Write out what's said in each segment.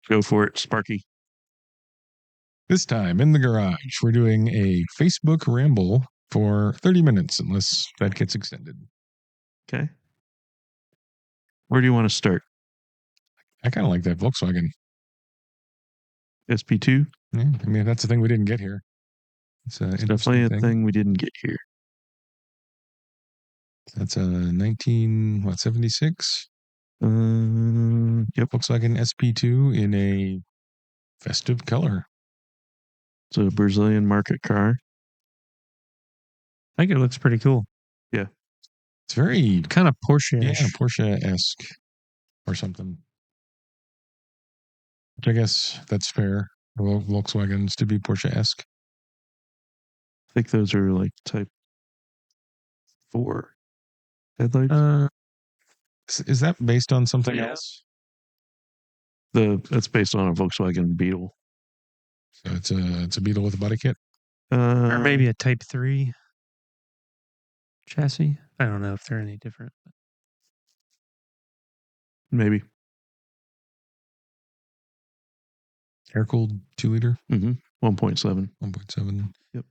Go for it, Sparky. This time in the garage, we're doing a Facebook ramble for 30 minutes, unless that gets extended. Okay. Where do you want to start? I kind of like that Volkswagen SP2? Yeah, I mean, that's the thing we didn't get here. It's an Definitely a thing we didn't get here. That's a 1976. Yep. Volkswagen SP2 in a festive color. It's a Brazilian market car. I think it looks pretty cool. Yeah. It's very kind of Porsche-ish. Yeah, Porsche-esque or something. Which I guess that's fair. Volkswagens to be Porsche-esque. I think those are like Type 4 headlights. Is that based on something else? It's based on a Volkswagen Beetle. So it's a Beetle with a body kit? Or maybe a Type 3 chassis. I don't know if they're any different. Maybe. Air-cooled 2-liter? Mm-hmm. 1.7. 1.7. Yep.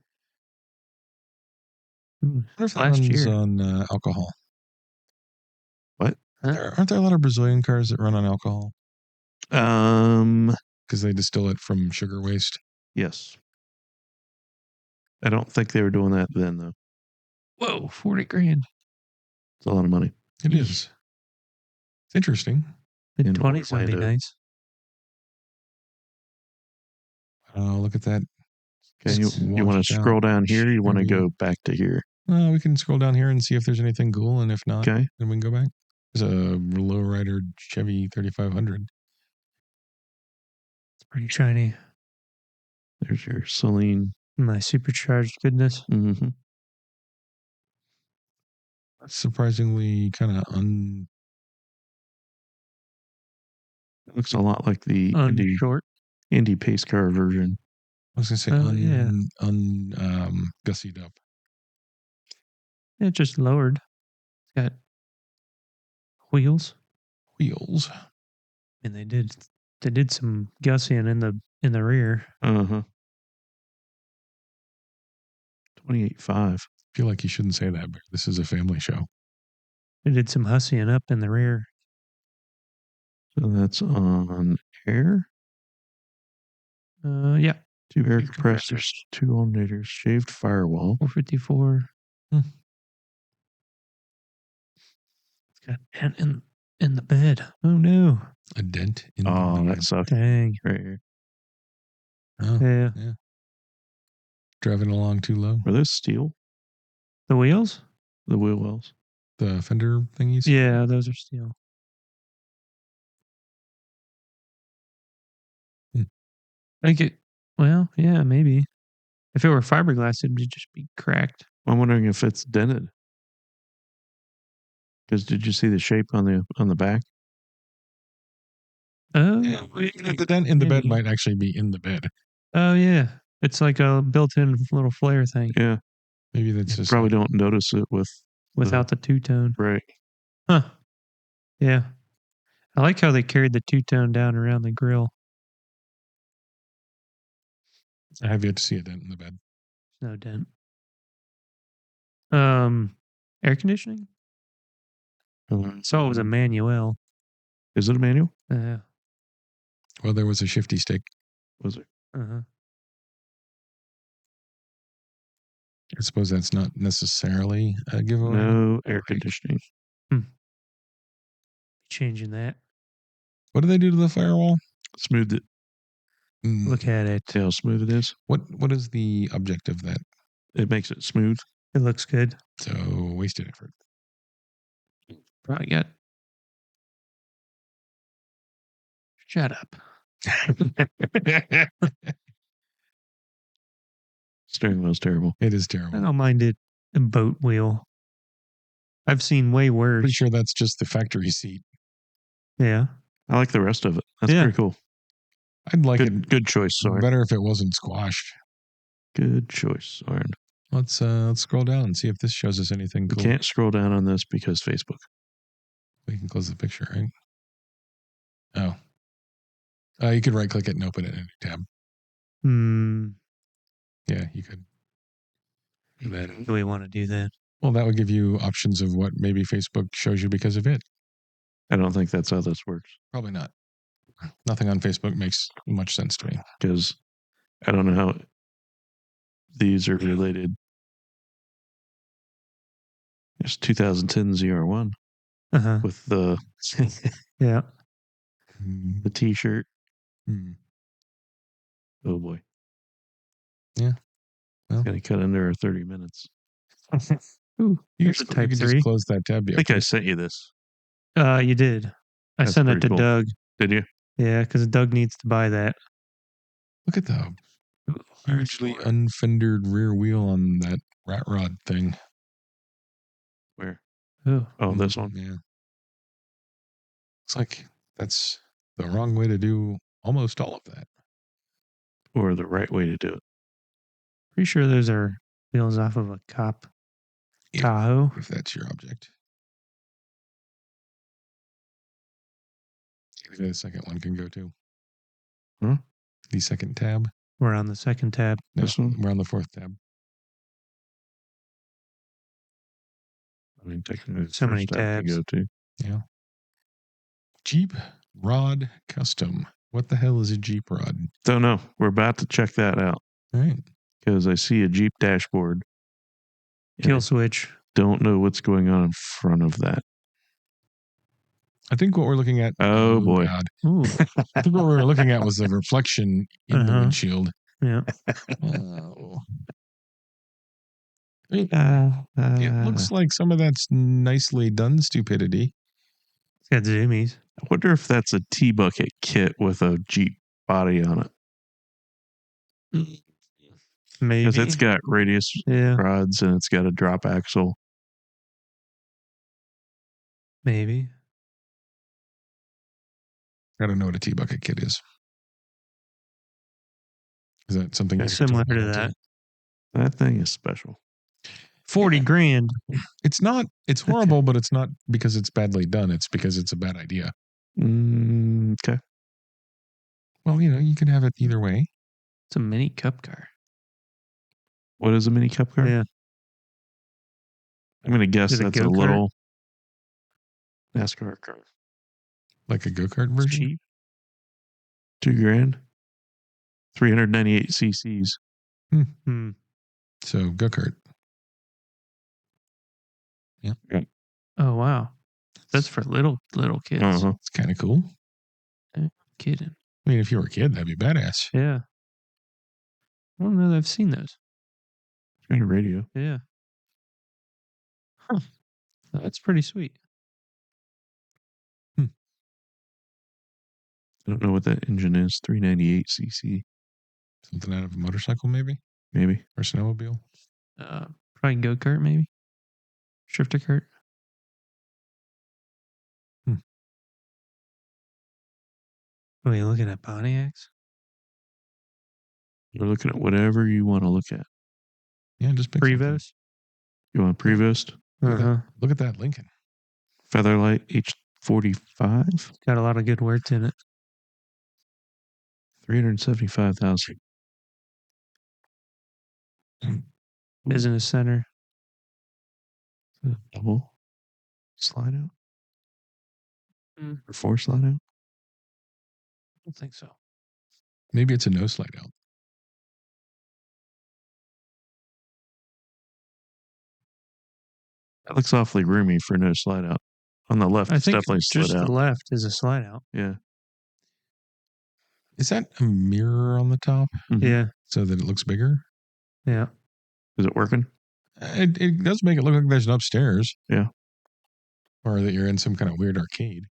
I wonder if that runs on alcohol. What? Aren't there a lot of Brazilian cars that run on alcohol? Because they distill it from sugar waste. Yes. I don't think they were doing that then, though. Whoa, 40 grand. It's a lot of money. It is. It's interesting. Mid-20s would be nice. Oh, look at that. Okay, you want to scroll down here? You want to go back to here? We can scroll down here and see if there's anything cool, and if not, okay, then we can go back. There's a lowrider Chevy 3500. It's pretty shiny. There's your Celine. My supercharged goodness. Mm-hmm. That's surprisingly kind of It looks a lot like the Indy pace car version. I was going to say gussied up. Yeah, just lowered. It's got wheels. And they did some gussying in the rear. 28.5. I feel like you shouldn't say that, but this is a family show. They did some hussying up in the rear. So that's on air? Yeah. 2 air compressors, 2 alternators, shaved firewall. 454. It's got a dent in the bed. Oh, no. A dent in the bed. Oh, that sucks. Dang. Right here. Oh, yeah. Driving along too low. Are those steel? The wheels? The wheel wells. The fender thingies? Yeah, those are steel. Well, yeah, maybe. If it were fiberglass, it would just be cracked. I'm wondering if it's dented. Because did you see the shape on the back? Oh, yeah. The dent in the bed might actually be in the bed. Oh, yeah. It's like a built-in little flare thing. Yeah. Maybe that's just probably don't notice it without the two-tone. Right. Huh. Yeah. I like how they carried the two-tone down around the grill. I have yet to see a dent in the bed. No dent. Air conditioning? So it was a manual. Is it a manual? Yeah. Well, there was a shifty stick. Was it? Uh-huh. I suppose that's not necessarily a giveaway. No air conditioning. Changing that. What do they do to the firewall? Smoothed it. Look at it. See how smooth it is? What is the object of that? It makes it smooth. It looks good. So, wasted effort. Probably got... Shut up. Steering wheel's terrible. It is terrible. I don't mind it. A boat wheel. I've seen way worse. Pretty sure that's just the factory seat. Yeah. I like the rest of it. That's pretty cool. I'd like it. Good choice, Soren. Better if it wasn't squashed. Good choice, Soren. Let's scroll down and see if this shows us anything cool. We can't scroll down on this because Facebook. We can close the picture, right? You could right click it and open it in a new tab. Yeah, you could. And then, do we want to do that? Well, that would give you options of what maybe Facebook shows you because of it. I don't think that's how this works. Probably not. Nothing on Facebook makes much sense to me. Because I don't know how these are related. It's 2010 ZR1 with the yeah, the T-shirt. Oh boy. Yeah. Well, it's gonna cut under 30 minutes. Ooh, you there's a Type can 3. just close that tab. I think I sent you this. You did. I sent it to cool. Doug. Did you? Yeah, because Doug needs to buy that. Look at the hugely unfendered rear wheel on that rat rod thing. Where? Oh, this one? Yeah. It's like that's the wrong way to do almost all of that. Or the right way to do it. Pretty sure those are wheels off of a cop Tahoe. If that's your object. The second one can go too. Huh? The second tab. We're on the second tab. No, This one? we're on the fourth tab. I mean, technically, So many tabs. to go to. Yeah. Jeep Rod Custom. What the hell is a Jeep Rod? Don't know. We're about to check that out. All right. Because I see a Jeep dashboard. Kill switch. Don't know what's going on in front of that. I think what we're looking at. Oh boy. God. I think what we were looking at was the reflection in the windshield. Yeah. It looks like some of that's nicely done stupidity. It's got zoomies. I wonder if that's a T-bucket kit with a Jeep body on it. Maybe. Because it's got radius rods and it's got a drop axle. Maybe. I don't know what a T-bucket kit is. Is that something similar to that? That thing is special. 40 grand. It's not. It's horrible, but it's not because it's badly done. It's because it's a bad idea. Okay. Well, you can have it either way. It's a mini cup car. What is a mini cup car? Yeah. I'm going to guess that's a little NASCAR car. Like a go-kart version? Cheap. $2,000. 398 cc's. So go-kart. Yeah. Oh, wow. That's for little kids. It's kind of cool. Kidding. I mean, if you were a kid, that'd be badass. Yeah. I don't know that I've seen those. On the radio. Yeah. Huh. That's pretty sweet. I don't know what that engine is. 398 cc. Something out of a motorcycle, maybe? Maybe. Or snowmobile? Probably go-kart, maybe. Shifter kart. Are we looking at Pontiacs? We're looking at whatever you want to look at. Yeah, just pick Prevost. You want Prevost? Look at that Lincoln. Featherlight H45. Got a lot of good words in it. 375,000. Business center. Double slide out? Or 4 slide out? I don't think so. Maybe it's a no slide out. That looks awfully roomy for no slide out. On the left, it's definitely slid out. The left is a slide out. Yeah. Is that a mirror on the top? Mm-hmm. Yeah. So that it looks bigger? Yeah. Is it working? It does make it look like there's an upstairs. Yeah. Or that you're in some kind of weird arcade.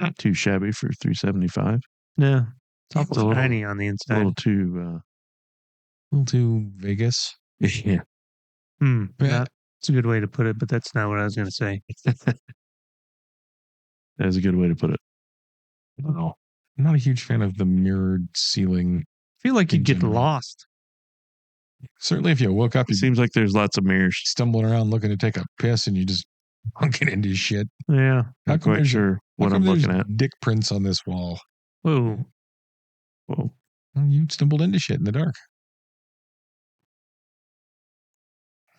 Not too shabby for 375. No. It's awful shiny on the inside. A little too Vegas. Yeah. That's a good way to put it, but that's not what I was going to say. That is a good way to put it. I don't know. I'm not a huge fan of the mirrored ceiling. I feel like you'd get lost. Certainly if you woke up, it seems like there's lots of mirrors. Stumbling around looking to take a piss and you just I'll get into shit. Yeah. Not quite sure what I'm looking at. Dick prints on this wall. Whoa. Whoa. Well, you stumbled into shit in the dark.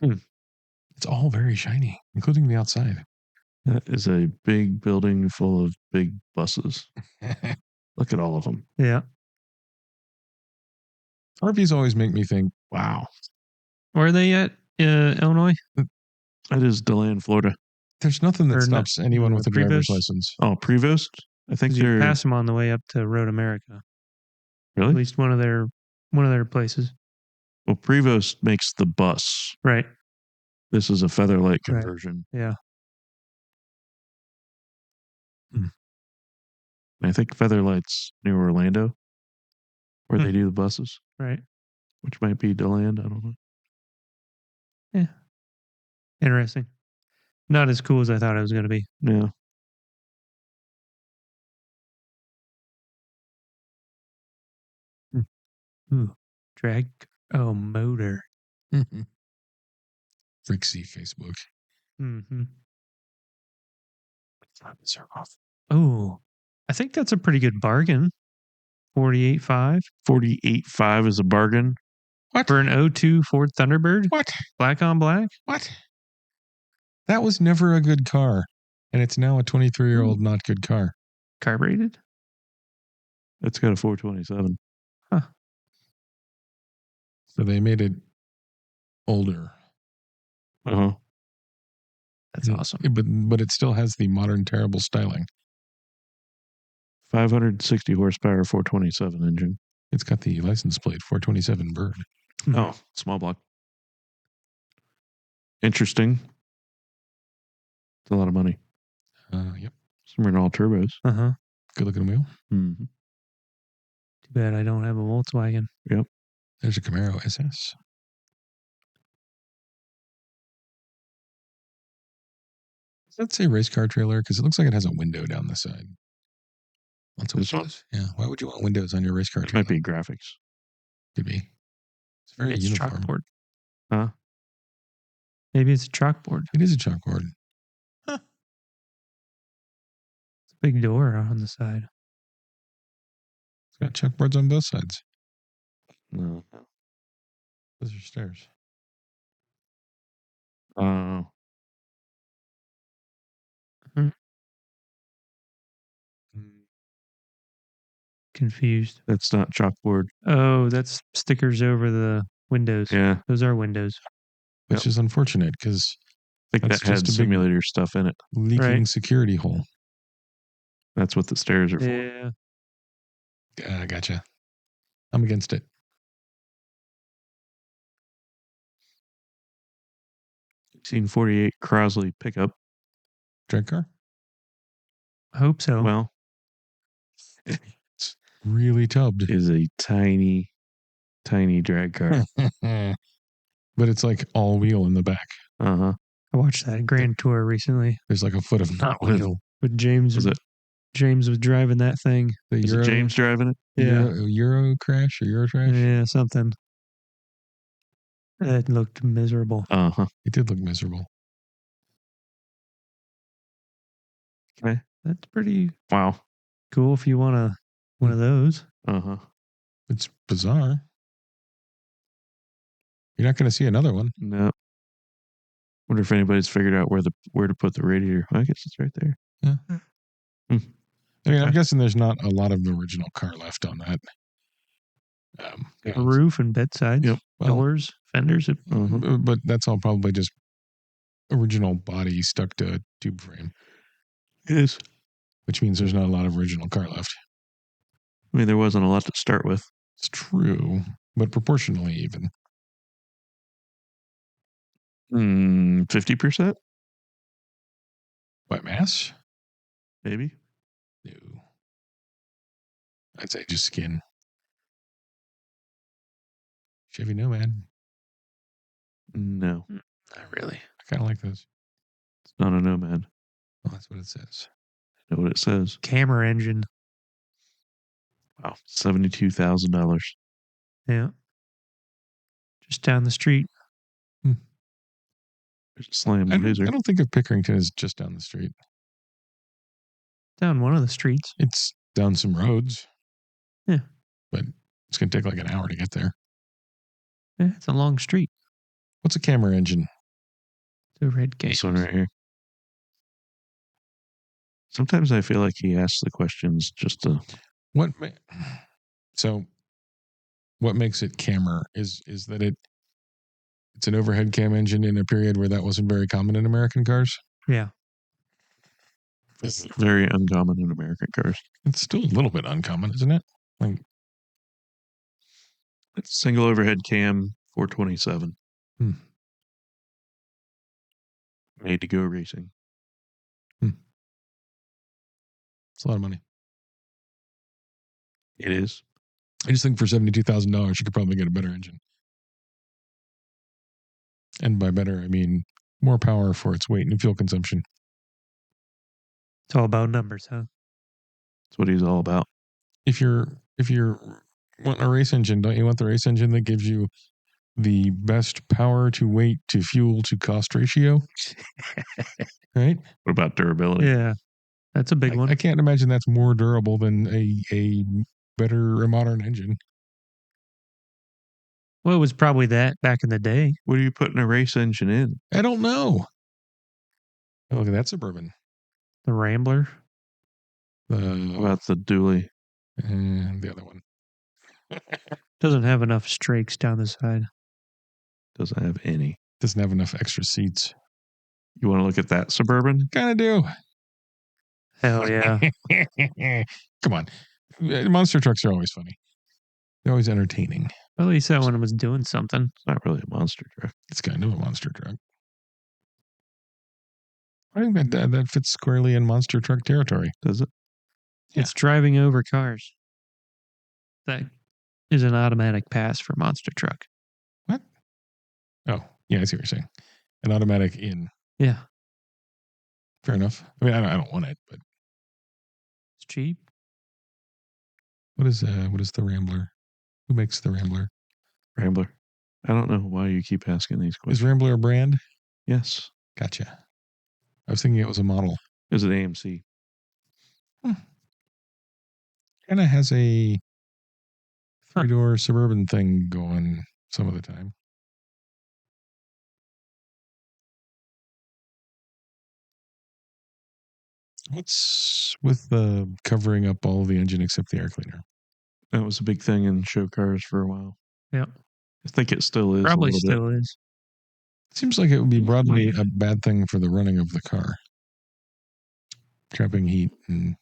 It's all very shiny, including the outside. That is a big building full of big buses. Look at all of them. Yeah. RVs always make me think, wow. Where are they at? Illinois? That is DeLand, Florida. There's nothing that stops anyone with a driver's license. Oh, Prevost? I think you pass them on the way up to Road America. Really? At least one of their places. Well, Prevost makes the bus. Right. This is a Featherlight conversion. Right. Yeah. I think Featherlight's near Orlando, where they do the buses. Right. Which might be DeLand. I don't know. Yeah. Interesting. Not as cool as I thought it was going to be. Yeah. Ooh. Drag. Oh, motor. Fricksy Facebook. Mm-hmm. Oh, I think that's a pretty good bargain. 48.5. 48.5 is a bargain. What? For an 02 Ford Thunderbird? What? Black on black? What? That was never a good car. And it's now a 23-year-old not good car. Carbureted? It's got a 427. Huh. So they made it older. Uh-huh. That's awesome. But it still has the modern terrible styling. 560 horsepower, 427 engine. It's got the license plate, 427 Bird. Oh, small block. Interesting. It's a lot of money. Yep. Some are all turbos. Uh-huh. Good looking wheel. Mm-hmm. Too bad I don't have a Volkswagen. Yep. There's a Camaro SS. Does that say race car trailer? Because it looks like it has a window down the side. That's what This one? Yeah. Why would you want windows on your race car It trailer? might be graphics. Could be. It's very uniform. Chalkboard. Huh? Maybe it's a chalkboard. It is a chalkboard. Huh. It's a big door on the side. It's got chalkboards on both sides. No. Those are stairs. Confused. That's not chalkboard. Oh, that's stickers over the windows. Yeah. Those are windows. Which is unfortunate because I think that had simulator stuff in it. Leaking security hole. That's what the stairs are for. Yeah. Gotcha. I'm against it. Seen 48 Crosley pickup. Drag car? I hope so. Well, it's really tubbed. Is a tiny, tiny drag car. But it's like all wheel in the back. Uh-huh. I watched that Grand Tour recently. There's like a foot of not wheel. With James. James was driving that thing. Was it James driving it? Yeah. Euro crash or Euro trash? Yeah, something. It looked miserable. Uh-huh. It did look miserable. Okay. That's pretty wow. Cool if you want one of those. Uh-huh. It's bizarre. You're not going to see another one. No. Wonder if anybody's figured out where to put the radiator. I guess it's right there. Yeah. I mean, I'm guessing there's not a lot of the original car left on that. Roof and bedsides, doors, fenders. But that's all probably just original body stuck to a tube frame. Yes. Which means there's not a lot of original car left. I mean, there wasn't a lot to start with. It's true, but proportionally even. 50%? By mass? Maybe. No. I'd say just skin. Chevy Nomad. No. Not really. I kind of like those. It's not a Nomad. Well, that's what it says. I know what it says. Camera engine. Wow. $72,000. Yeah. Just down the street. Slam I laser. don't think of Pickerington as just down the street. Down one of the streets. It's down some roads. Yeah. But it's going to take like an hour to get there. Yeah, it's a long street. What's a camera engine? The red case. This one right here. Sometimes I feel like he asks the questions just to. What makes it camera is that it's an overhead cam engine in a period where that wasn't very common in American cars. Yeah. It's very uncommon in American cars. It's still a little bit uncommon, isn't it? Like, it's single overhead cam 427. Made to go racing. It's a lot of money. It is. I just think for $72,000, you could probably get a better engine. And by better, I mean more power for its weight and fuel consumption. It's all about numbers, huh? That's what he's all about. If you're wanting a race engine, don't you want the race engine that gives you the best power to weight to fuel to cost ratio? Right? What about durability? Yeah. That's a big one. I can't imagine that's more durable than a better modern engine. Well, it was probably that back in the day. What are you putting a race engine in? I don't know. Oh, look at that Suburban. The Rambler. How about the dually? And the other one. Doesn't have enough strakes down the side. Doesn't have any. Doesn't have enough extra seats. You want to look at that Suburban? Kind of do. Hell yeah. Come on. Monster trucks are always funny. They're always entertaining. Well, at least that one was doing something. It's not really a monster truck. It's kind of a monster truck. I think that fits squarely in monster truck territory. Does it? Yeah. It's driving over cars. That is an automatic pass for monster truck. What? Oh, yeah, I see what you're saying. An automatic in. Yeah. Fair enough. I mean, I don't want it, but It's cheap. what is the Rambler? Who makes the Rambler? Rambler. I don't know why you keep asking these questions. Is Rambler a brand? Yes. Gotcha. I was thinking it was a model. Is it AMC? Kind of has a three-door Suburban thing going some of the time. What's with the covering up all the engine except the air cleaner? That was a big thing in show cars for a while. Yep. I think it still is. Probably a little still bit. is. Seems like it would be broadly a bad thing for the running of the car. Trapping heat and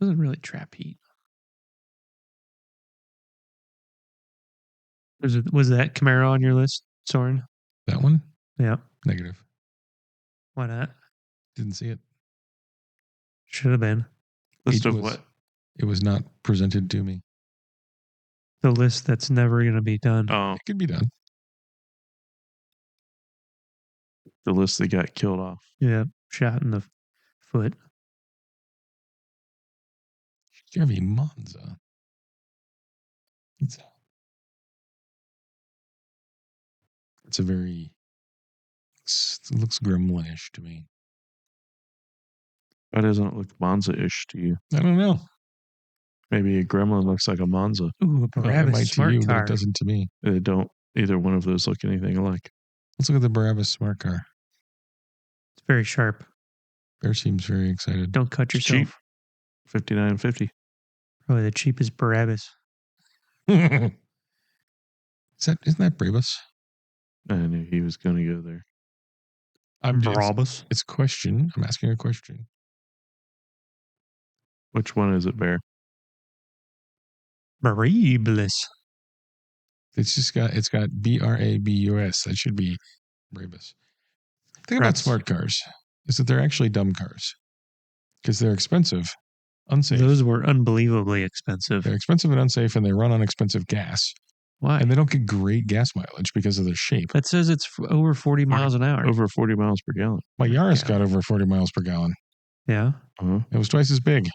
Doesn't really trap heat. Was that Camaro on your list, Soren? that one? Yeah. Negative. Why not? Didn't see it. Should have been. List of what? It was not presented to me. The list that's never going to be done. Oh, It could be done. the list that got killed off. Yeah. Shot in the foot. Chevy Monza. It's a very. It looks gremlinish to me. Why doesn't it look Monza-ish to you? I don't know. Maybe a Gremlin looks like a Monza. Ooh, a Well, it might Brabus to Smart you, but car. it doesn't to me. They don't. Either one of those look anything alike. Let's look at the Brabus Smart car. It's very sharp. Bear seems very excited. Don't cut It's yourself. cheap. $59.50. Probably the cheapest Brabus. Isn't that Brabus? I knew he was going to go there. Brabus. It's a question. I'm asking a question. Which one is it, Bear? Brabus. It's got Brabus. That should be Brabus. The thing about smart cars is that they're actually dumb cars because they're expensive, unsafe. Those were unbelievably expensive. They're expensive and unsafe, and they run on expensive gas. Why? And they don't get great gas mileage because of their shape. That says it's over 40 miles an hour. Over 40 miles per gallon. My Yaris got over 40 miles per gallon. Yeah. Uh-huh. It was twice as big.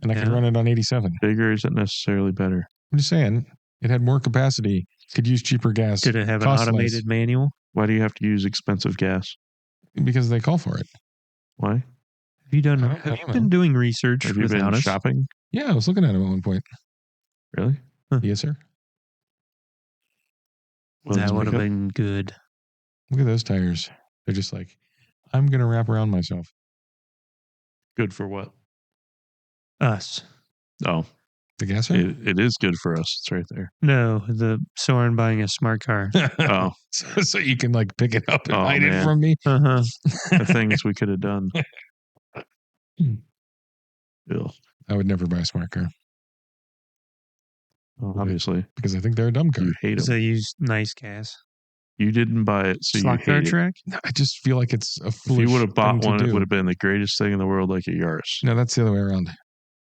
And I could run it on 87. Bigger isn't necessarily better. I'm just saying, it had more capacity, could use cheaper gas. Did it have an automated manual? Why do you have to use expensive gas? Because they call for it. Why? Have you done? I don't Have you know. been doing research Have you without been us? shopping? Yeah, I was looking at them at one point. Really? Yes, sir. Well, That would have been good. Look at those tires. They're just like, I'm going to wrap around myself. good for what? Us. Oh, The gas are? it is good for us. It's right there. No, the Soren buying a smart car. Oh, so you can like pick it up and Oh, hide it man. from me. Uh-huh. the things we could have done. Ugh. I would never buy a smart car Obviously, because I think they're a dumb car. you hate Because them. they use nice gas. You didn't buy it, so you Slot car hate it. track? I just feel like it's a If foolish you would have bought thing to one, it do. would have been the greatest thing in the world, like a Yaris. No, that's the other way around.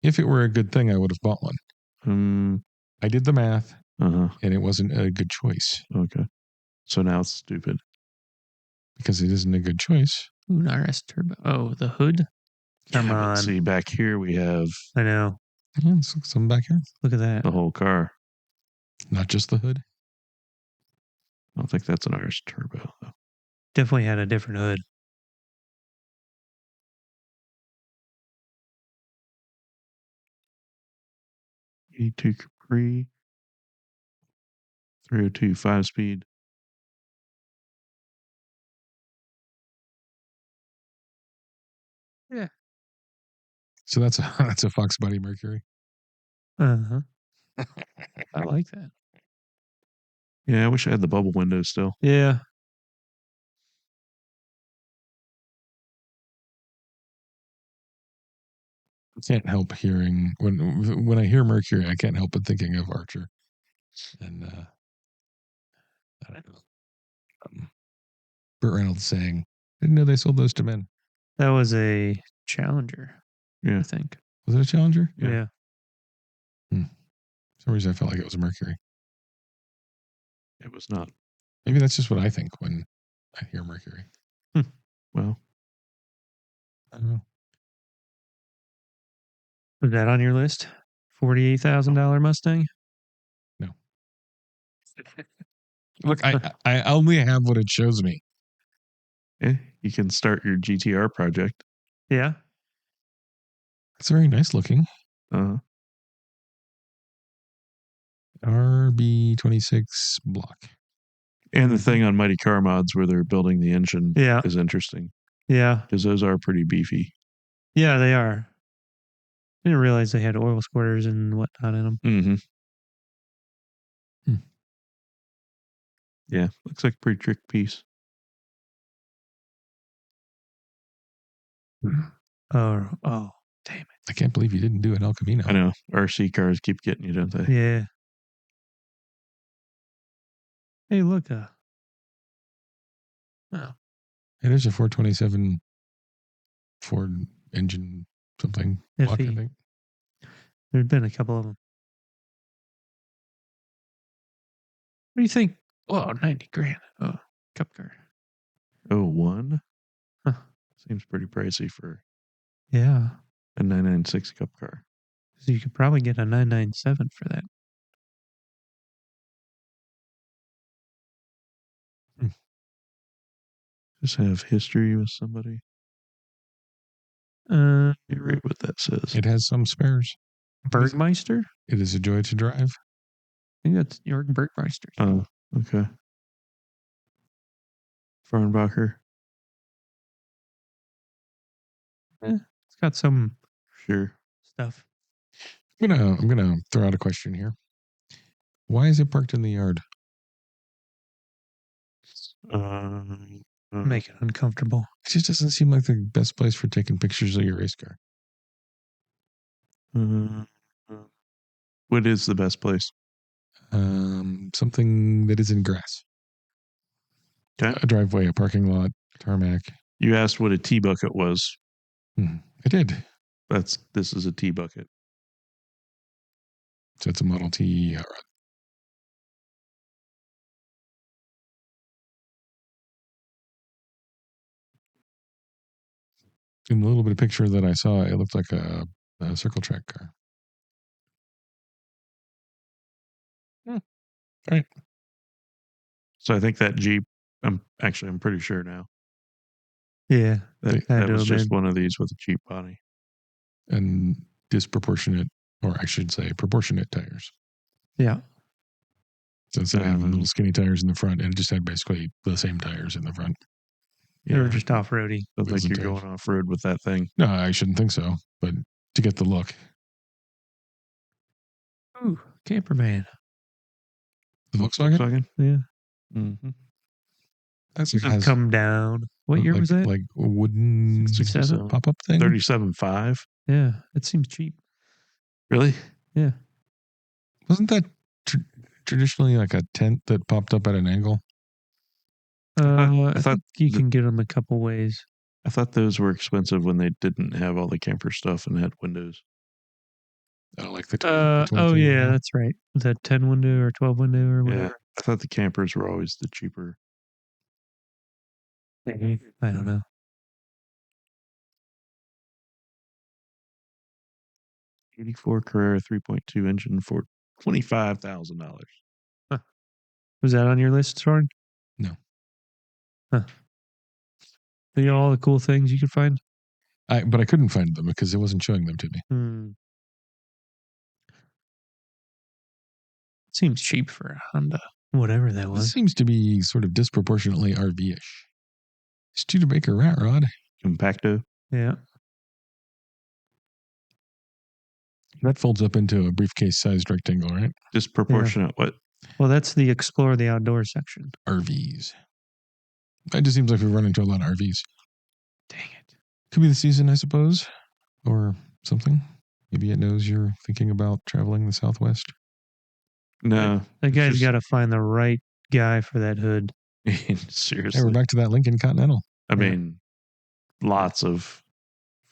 If it were a good thing, I would have bought one. I did the math, and it wasn't a good choice Okay. So now it's stupid. because it isn't a good choice. Ooh, an RS Turbo. Oh, the hood? Come Yeah, but on. see, back here we have I know. Yeah, let's look some back here. Look at that. the whole car. Not just the hood. I don't think that's an RS Turbo, though. Definitely had a different hood. E2 Capri. 302 5-speed. Yeah. So that's a Fox Body Mercury. Uh-huh. I like that. Yeah, I wish I had the bubble windows still. Yeah. I can't help hearing when I hear Mercury, I can't help but thinking of Archer. And I don't know. Burt Reynolds saying, "Didn't know they sold those to men." That was a Challenger, Yeah. I think. Was it a Challenger? Yeah. For some reason, I felt like it was a Mercury. It was not. Maybe that's just what I think when I hear Mercury. Well, I don't know. Was that on your list? $48,000 Mustang? No. Look, I only have what it shows me. you can start your GTR project. Yeah. It's very nice looking. RB26 block. And the thing on Mighty Car Mods where they're building the engine Yeah. is interesting. Yeah. Because those are pretty beefy. Yeah, they are. I didn't realize they had oil squirters and whatnot in them. Mm-hmm. Yeah, looks like a pretty trick piece. Oh, damn it. I can't believe you didn't do an El Camino. I know. RC cars keep getting you, don't they? Yeah. Hey, look. Oh. Hey, there's a 427 Ford engine something block, I think. There's been a couple of them. What do you think? Oh, 90 grand. Oh, cup car. Oh, one? Huh. Seems pretty pricey for Yeah. a 996 cup car. So you could probably get a 997 for that. Just have history with somebody. Uh, You read what that says. It has some spares. Bergmeister? It is a joy to drive. I think that's Jörg Bergmeister. Oh, okay. Farnbacher. It's got some Sure. stuff. I'm gonna throw out a question here. Why is it parked in the yard? Make it uncomfortable. It just doesn't seem like the best place for taking pictures of your race car. What is the best place? Something that isn't grass. Okay. A driveway, a parking lot, tarmac. You asked what a T bucket was. I did. This is a T bucket. So it's a Model T. In the little bit of picture that I saw, it looked like a circle track car. All right. So I think that Jeep I'm pretty sure now. Yeah, That was just one of these with a cheap body. And disproportionate, or I should say proportionate tires. Yeah. So instead of having little skinny tires in the front, and it just had basically the same tires in the front. They were just off-roady. Don't think you're going off-road with that thing. No, I shouldn't think so. But to get the look. Ooh, camper van. The Volkswagen? Yeah. Mm-hmm. That's come down. What year was that? Like a wooden 67 pop-up thing? 37.5. Yeah, it seems cheap. Really? Yeah. Wasn't that traditionally like a tent that popped up at an angle? I thought you can get them a couple ways. I thought those were expensive when they didn't have all the camper stuff and had windows. I don't like the 23 yeah, that's right. The 10 window or 12 window or whatever. Yeah, I thought the campers were always the cheaper. I don't know. '84 Carrera 3.2 engine for $25,000. Huh. Was that on your list, Soren? No. Huh. You know all the cool things you could find? But I couldn't find them because it wasn't showing them to me. Seems cheap for a Honda, whatever that was. It seems to be sort of disproportionately RV-ish. Studebaker rat rod. Compacto. Yeah. That folds up into a briefcase-sized rectangle, right? Disproportionate what? Well, that's the Explore the Outdoor section. RVs. It just seems like we run into a lot of RVs. Dang it. Could be the season, I suppose, or something. Maybe it knows you're thinking about traveling the Southwest. No. That guy's got to find the right guy for that hood. Seriously. Hey, we're back to that Lincoln Continental. I mean, lots of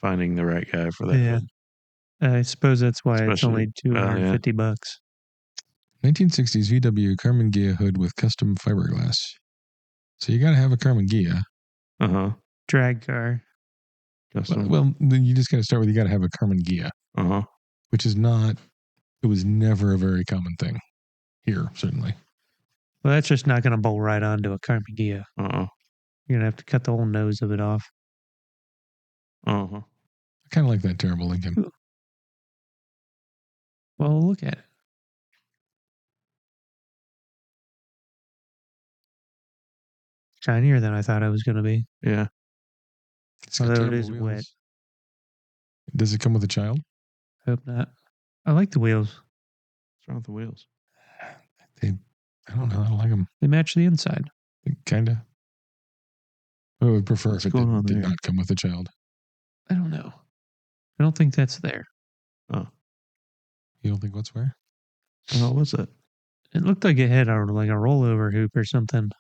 finding the right guy for that hood. I suppose that's why it's only $250. 1960s VW Karmann Ghia hood with custom fiberglass. So you got to have a Karmann Ghia. Uh-huh. Drag car. Well, then you just got to start with you got to have a Karmann Ghia. Uh-huh. Which is not, it was never a very common thing here, certainly. Well, that's just not going to bolt right onto a Karmann Ghia. Uh-uh. You're going to have to cut the whole nose of it off. Uh-huh. I kind of like that terrible Lincoln. Ooh. Well, look at it. Shinier than I thought it was going to be. Yeah. Although it is wet. Does it come with a child? Hope not. I like the wheels. What's wrong with the wheels? I don't know. I don't like them. They match the inside. Kind of. I would prefer if it did there? not come with a child. I don't know. I don't think that's there. Oh. You don't think what's where? What was it? It looked like it had like a rollover hoop or something.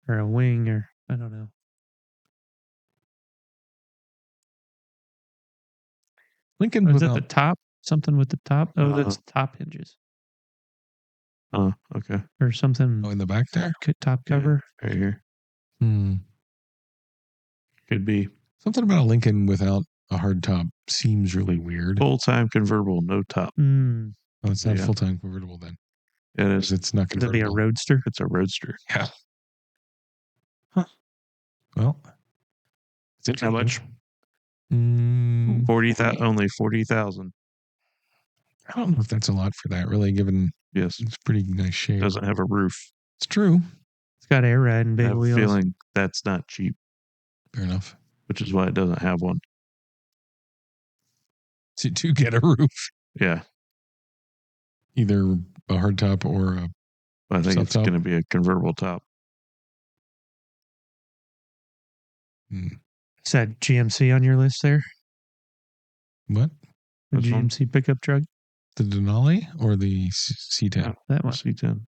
Or a wing or I don't know. Lincoln was at the top? Something with the top? Oh, that's top hinges. Oh, okay. Or something. Oh, in the back there? Top cover. Yeah, right here. Could be. Something about a Lincoln without a hard top seems really weird. Full-time convertible, no top. Oh, it's not a full-time convertible then. It is. It's not convertible. Could that be a roadster? It's a roadster. Yeah. Huh. Well, it's interesting. How much? 40,000. Only 40,000. I don't know if that's a lot for that, really, given yes, it's pretty nice shape. Doesn't have a roof. It's true. It's got air ride and big wheels. I have a feeling that's not cheap. Fair enough. Which is why it doesn't have one. To get a roof. Yeah. Either a hard top or a I think it's going to be a convertible top. Is that GMC on your list there? What? The GMC pickup truck? The Denali or the C10? Yeah, that one. C10.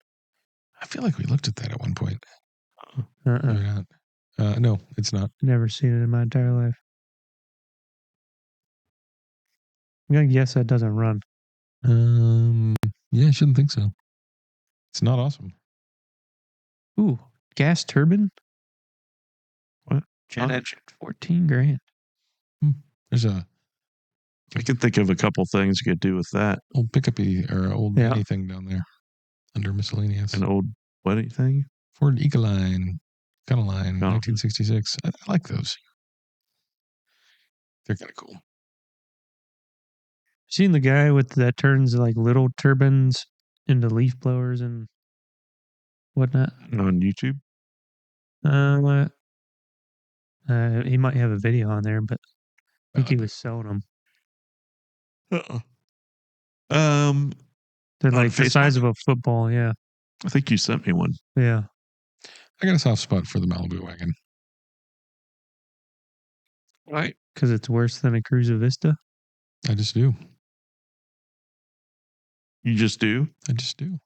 I feel like we looked at that at one point. Uh-uh. No, it's not. Never seen it in my entire life. I'm going to guess that doesn't run. Yeah, I shouldn't think so. It's not awesome. Ooh, gas turbine? What? Jet engine, $14,000. There's a. I could think of a couple things you could do with that. Old pickup-y or old anything down there under miscellaneous. An old what thing? Ford Ecoline. Line, 1966. I like those. They're kind of cool. Seen the guy that turns like little turbines into leaf blowers and whatnot on YouTube? He might have a video on there, but I think he was selling them. They're like the size of a football. Yeah, I think you sent me one. Yeah, I got a soft spot for the Malibu wagon. Right, because it's worse than a Cruiser Vista. I just do. You just do? I just do.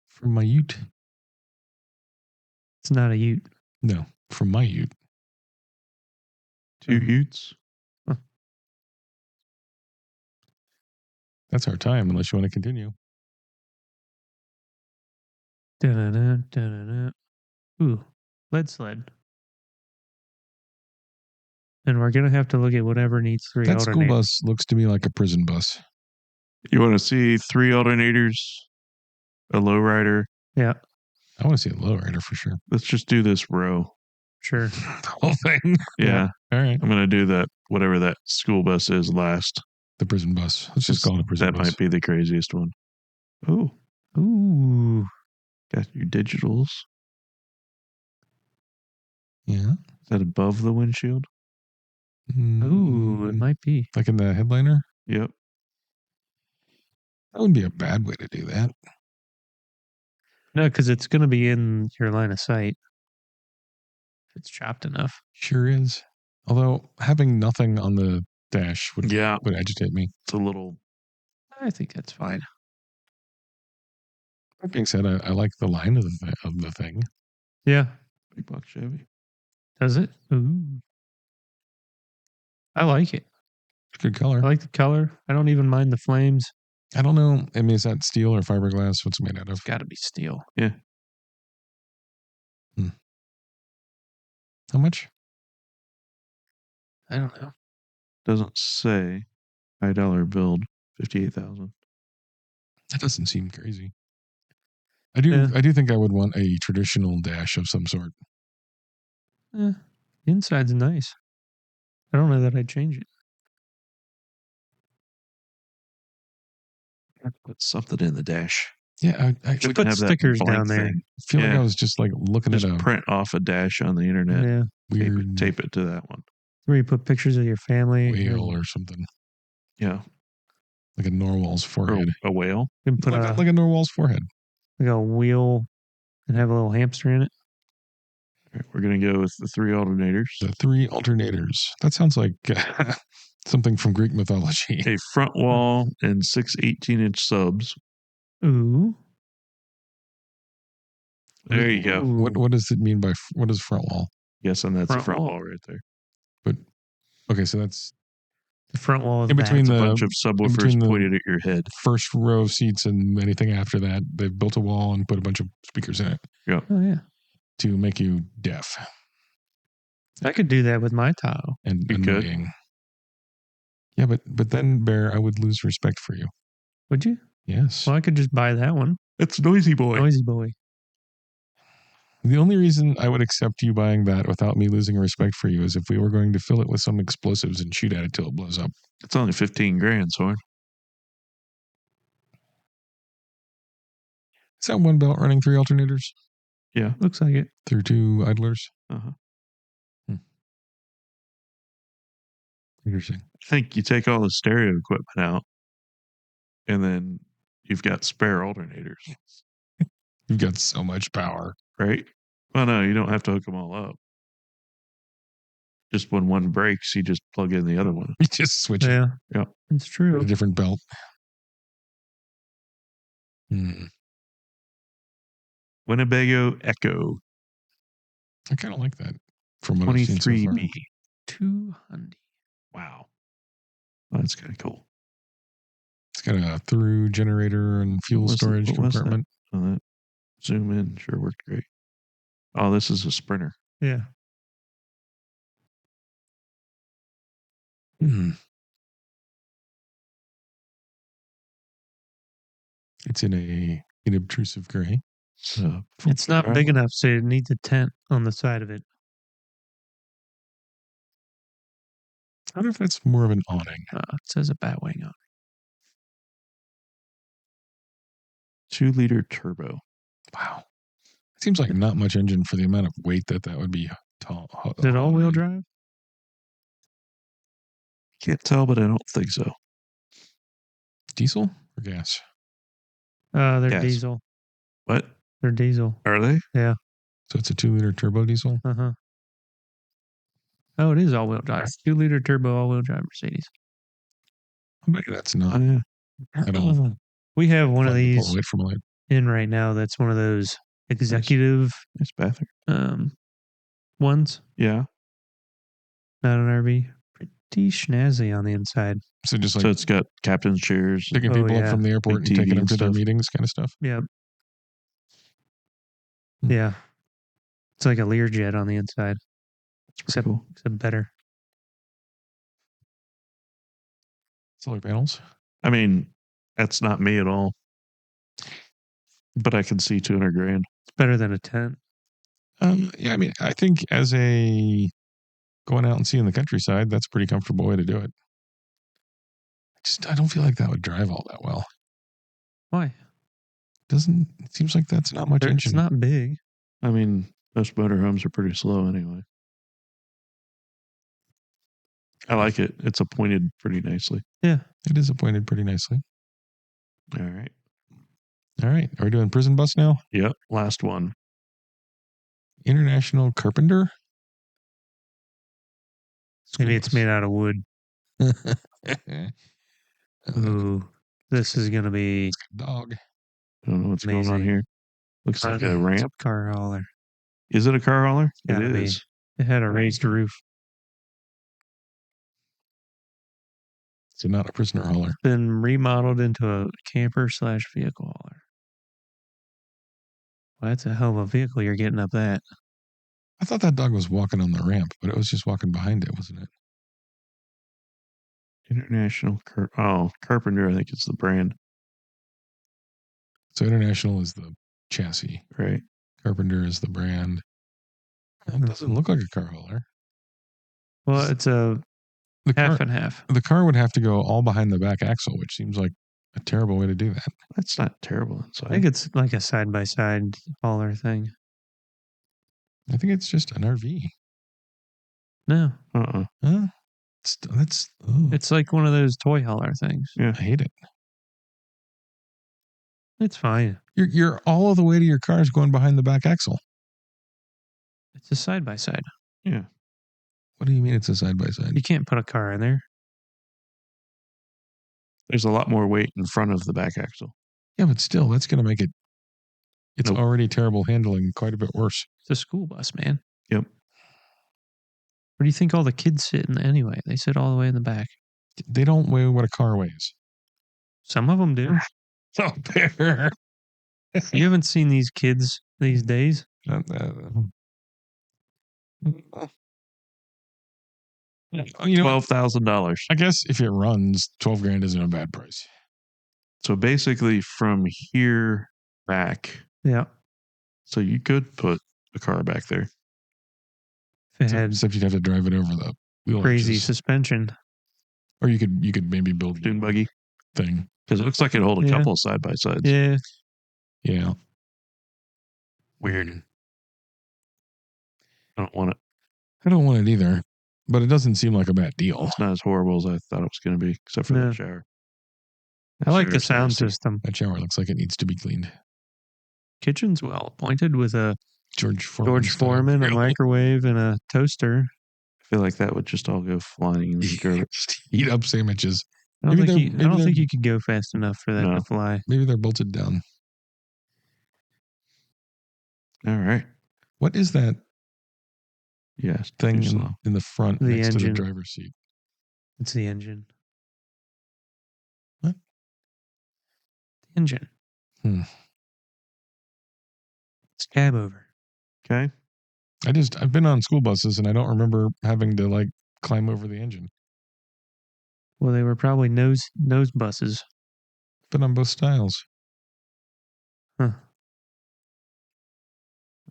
From my Ute. It's not a Ute. No, from my Ute. 2 Utes? Huh. That's our time, unless you want to continue. Da-da-da, da-da-da. Ooh, lead sled. And we're going to have to look at whatever needs 3 that alternators. School bus looks to me like a prison bus. You want to see 3 alternators, a lowrider? Yeah. I want to see a lowrider for sure. Let's just do this row. Sure. The whole thing. Yeah. All right. I'm going to do that, whatever that school bus is last. The prison bus. Let's just call it a prison that bus. That might be the craziest one. Oh. Ooh. Got your digitals. Yeah. Is that above the windshield? Ooh, it might be. Like in the headliner? Yep. That would be a bad way to do that. No, because it's going to be in your line of sight. It's chopped enough. Sure is. Although having nothing on the dash would agitate me. It's a little. I think that's fine. That being said, I like the line of the thing. Yeah. Big box Chevy. Does it? Ooh. I like it. It's good color. I like the color. I don't even mind the flames. I don't know. I mean, is that steel or fiberglass? What's it made out of? It's got to be steel. Yeah. How much? I don't know. Doesn't say. $5 build. 58,000. That doesn't seem crazy. I do think I would want a traditional dash of some sort. The inside's nice. I don't know that I'd change it. Put something in the dash. Yeah, I should put stickers down there. I feel like I was just like looking just at a print off a dash on the internet. Yeah. Weird. Tape it to that one. Where you put pictures of your family. Whale or something. Yeah. Like a narwhal's forehead. Or a whale? You can put like a narwhal's forehead. Like a wheel and have a little hamster in it. All right, we're going to go with the 3 alternators. The 3 alternators. That sounds like something from Greek mythology. A front wall and 6 18-inch subs. Ooh. There you go. What does it mean by what is front wall? Yes, and that's the front wall right there. But okay, so that's the front wall. In between a bunch of subwoofers pointed at your head. First row of seats and anything after that, they've built a wall and put a bunch of speakers in it. Yeah. Oh yeah. To make you deaf. I could do that with my Tahoe. And annoying. Yeah, but then, Bear, I would lose respect for you. Would you? Yes. Well, I could just buy that one. It's Noisy Boy. Noisy Boy. The only reason I would accept you buying that without me losing respect for you is if we were going to fill it with some explosives and shoot at it till it blows up. It's only 15 grand, Soren. Is that one belt running 3 alternators? Yeah. Looks like it. Through 2 idlers? Uh-huh. Interesting. I think you take all the stereo equipment out, and then you've got spare alternators. You've got so much power. Right? Well, no, you don't have to hook them all up. Just when one breaks, you just plug in the other one. You just switch it. Yeah. It's true. A different belt. Winnebago Echo. I kind of like that. From what I've seen so far. 23B. 200. Wow. That's kind of cool. It's got a through generator and fuel storage compartment. That zoom in. Sure worked great. Oh, this is a Sprinter. Yeah. It's in a inobtrusive gray. It's not big enough, so it needs a tent on the side of it. I wonder if that's more of an awning. It says a Batwing on it. 2-liter turbo. Wow. Seems like not much engine for the amount of weight that would be tall. Is it all-wheel drive? Can't tell, but I don't think so. Diesel or gas? They're Gas. diesel. What? They're diesel. Are they? Yeah. So it's a 2-liter turbo diesel? Uh-huh. Oh, it is all-wheel drive. 2-liter turbo all-wheel drive Mercedes. Maybe that's not. at all. We have one of these in right now that's one of those executive nice bathroom. Ones. Yeah. Not an RV. Pretty snazzy on the inside. So just like, so it's got captain's chairs. Picking people up from the airport and taking them to their meetings kind of stuff. Yeah. Yeah. It's like a Learjet on the inside. Except cool. Except better. Solar panels. I mean, that's not me at all. But I can see $200,000. It's better than a tent. Yeah, I mean, I think as a going out and seeing the countryside, that's a pretty comfortable way to do it. I don't feel like that would drive all that well. Why? It seems like that's not much engine. It's not big. I mean, most motorhomes are pretty slow anyway. I like it. It's appointed pretty nicely. Yeah. It is appointed pretty nicely. All right. All right. Are we doing prison bus now? Yep. Last one. International Carpenter? Maybe it's made out of wood. Ooh. This is going to be... Dog. I don't know what's going on here. Looks like a ramp. Car hauler. Is it a car hauler? It Gotta is. It had a raised roof. So not a prisoner hauler. Been remodeled into a camper/vehicle hauler. Well, that's a hell of a vehicle you're getting up that. I thought that dog was walking on the ramp, but it was just walking behind it, wasn't it? International Carpenter, I think it's the brand. So International is the chassis. Right. Carpenter is the brand. That doesn't look like a car hauler. Well, it's a half and half. The car would have to go all behind the back axle, which seems like a terrible way to do that. That's not terrible inside. I think it's like a side-by-side hauler thing. I think it's just an RV. No. Huh? It's like one of those toy hauler things. Yeah. I hate it. It's fine. You're all of the way to your cars going behind the back axle. It's a side-by-side. Yeah. What do you mean it's a side-by-side? You can't put a car in there. There's a lot more weight in front of the back axle. Yeah, but still, that's going to make it... It's already terrible handling, quite a bit worse. It's a school bus, man. Yep. Where do you think all the kids sit in anyway? They sit all the way in the back. They don't weigh what a car weighs. Some of them do. Oh, bear. You haven't seen these kids these days? $12,000. I guess if it runs, $12,000 isn't a bad price. So basically, from here back. Yeah. So you could put a car back there. Except you'd have to drive it over the wheel crazy arches. Suspension. Or you could maybe build dune buggy thing because it looks like it'd hold a couple side by sides. Yeah. Yeah. Weird. I don't want it. I don't want it either, but it doesn't seem like a bad deal. It's not as horrible as I thought it was going to be, except for that shower. I like the sound system. That shower looks like it needs to be cleaned. Kitchen's well appointed with a George Foreman, a microwave, and a toaster. I feel like that would just all go flying in the dirt. Heat up sandwiches. I don't think you could go fast enough for that to fly. Maybe they're bolted down. All right. What is that? Yes, thing in the front next to the driver's seat. It's the engine. What? The engine. It's cab over. Okay. I've been on school buses and I don't remember having to climb over the engine. Well, they were probably nose buses. Been on both styles. Huh.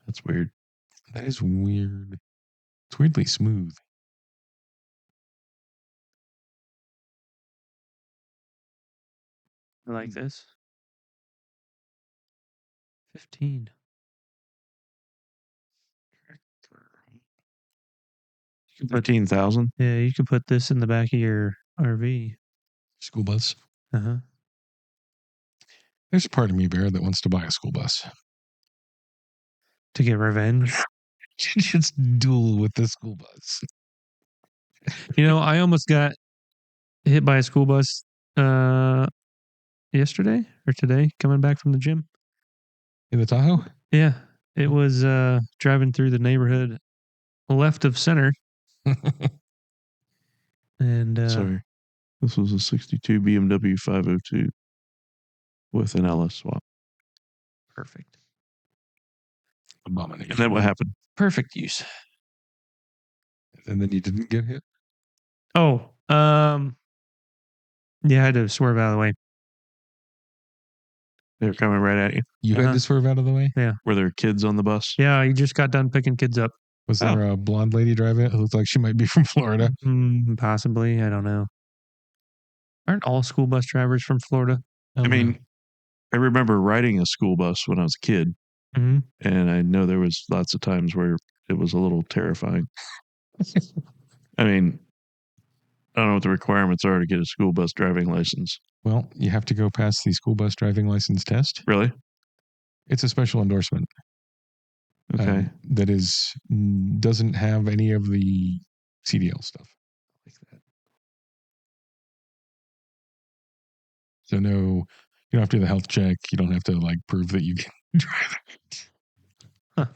That's weird. That is weird. It's weirdly smooth. I like this. 15. You can put 15,000. Yeah, you could put this in the back of your RV. School bus. Uh-huh. There's a part of me, Bear, that wants to buy a school bus. To get revenge. Just duel with the school bus. You know, I almost got hit by a school bus yesterday or today coming back from the gym. In the Tahoe? Yeah. It was driving through the neighborhood left of center. And Sorry. This was a 62 BMW 502 with an LS swap. Perfect. Abomination. And then what happened? Perfect use. And then you didn't get hit? Oh, yeah, I had to swerve out of the way. They were coming right at you. You had to swerve out of the way? Yeah. Were there kids on the bus? Yeah, you just got done picking kids up. Was there a blonde lady driving it who looked like she might be from Florida? Possibly. I don't know. Aren't all school bus drivers from Florida? I mean, I remember riding a school bus when I was a kid. Mm-hmm. And I know there was lots of times where it was a little terrifying. I mean, I don't know what the requirements are to get a school bus driving license. Well, you have to go pass the school bus driving license test. Really? It's a special endorsement. Okay. That doesn't have any of the CDL stuff like that. So no, you don't have to do the health check. You don't have to prove that you can drive it. Huh.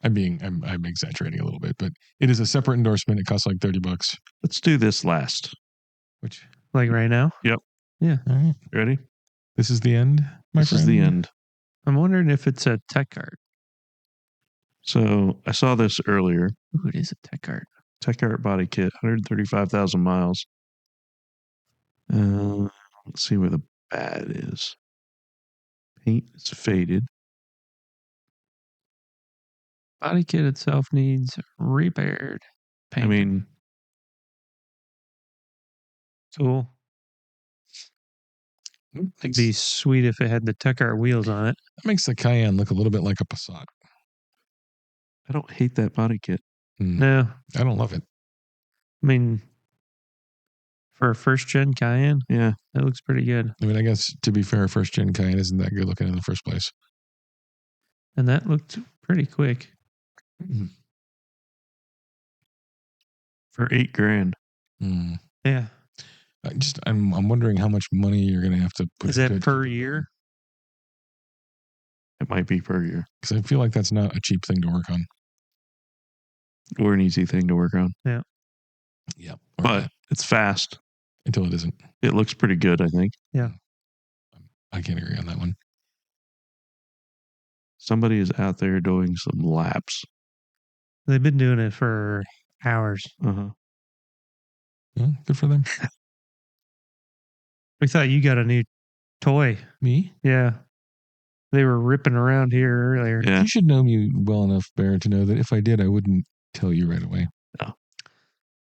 I'm exaggerating a little bit, but it is a separate endorsement. It costs like $30. Let's do this last. Which? Like right now? Yep. Yeah. All right. Ready? This is the end, my friend? This is the end. I'm wondering if it's a tech cart. So I saw this earlier. Ooh, it is a tech cart. Tech Art body kit, 135,000 miles. Let's see where the bad is. Paint is faded. Body kit itself needs repaired. Paint. I mean, cool. It'd be sweet if it had the tech art wheels on it. That makes the Cayenne look a little bit like a Passat. I don't hate that body kit. No. I don't love it. I mean, for a first gen Cayenne, yeah, that looks pretty good. I mean, I guess to be fair, first gen Cayenne isn't that good looking in the first place. And that looked pretty quick. For $8,000. Yeah. I'm wondering how much money you're going to have to put. Is that per year? It might be per year. Because I feel like that's not a cheap thing to work on. Or an easy thing to work on. Yeah. Yeah. But it's fast. Until it isn't. It looks pretty good, I think. Yeah. I can't agree on that one. Somebody is out there doing some laps. They've been doing it for hours. Uh-huh. Yeah, good for them. We thought you got a new toy. Me? Yeah. They were ripping around here earlier. Yeah. You should know me well enough, Bear, to know that if I did, I wouldn't tell you right away. No.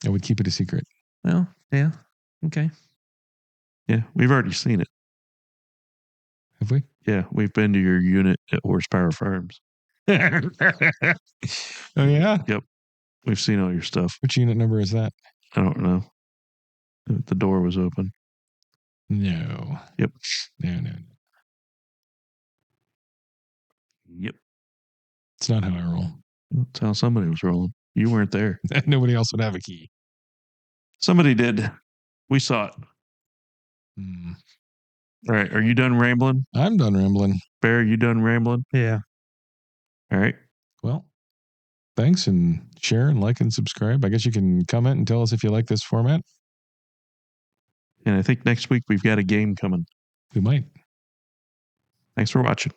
I would keep it a secret. Well, yeah. Okay. Yeah, we've already seen it. Have we? Yeah, we've been to your unit at Horsepower Farms. Oh, yeah? Yep. We've seen all your stuff. Which unit number is that? I don't know. The door was open. No. Yep. No. Yep. It's not how I roll. That's how somebody was rolling. You weren't there. Nobody else would have a key. Somebody did. We saw it. All right. Are you done rambling? I'm done rambling. Bear, you done rambling? Yeah. All right. Well, thanks, and share and like and subscribe. I guess you can comment and tell us if you like this format. And I think next week we've got a game coming. We might. Thanks for watching.